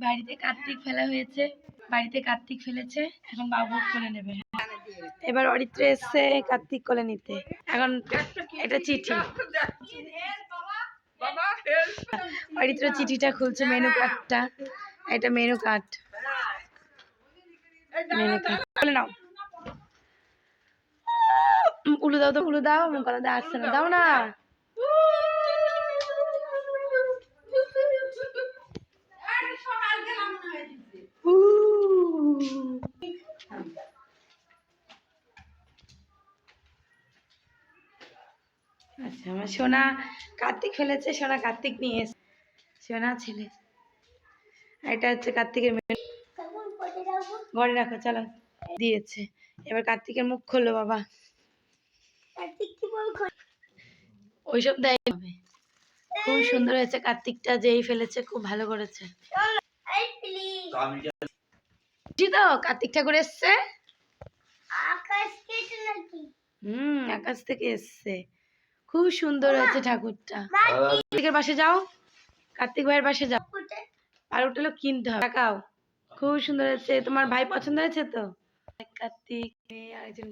বাড়িতে কার্তিক ফেলা হয়েছে, বাড়িতে কার্তিক ফেলেছে, এখন বাবু কোলে নেবে। এবার অরিত্র এসছে কার্তিক কোলে নিতে। এখন এটা চিঠি, অরিত্র চিঠিটা খুলছে, মেনু কার্ডটা, এটা মেনু কার্ড, বলে নাও। উলু দাও তো, উলু দাও, মুখ গলা আসছে না, দাও না। আচ্ছা, আমার সোনা কার্তিক ফেলেছে, সোনা কার্তিক নিয়ে এসে, সোনা ছেলে। এটা হচ্ছে কার্তিকের ঘরে রাখো, চলো। দিয়েছে, এবার কার্তিকের মুখ খুললো বাবা। ওইসব দেয় হবে। খুব সুন্দর হয়েছে কার্তিকটা, যেই ফেলেছে খুব ভালো করেছে। তো কার্তিক ঠাকুর এসছে, আকাশ থেকে এসছে, খুব সুন্দর হয়েছে ঠাকুরটা। কার্তিকের পাশে যাও, কার্তিক ভাইয়ের পাশে যাও, আর ওটা কিনতে হবে, টাকাও খুব সুন্দর হয়েছে। তোমার ভাই পছন্দ হয়েছে তো? কার্তিক আরেকজন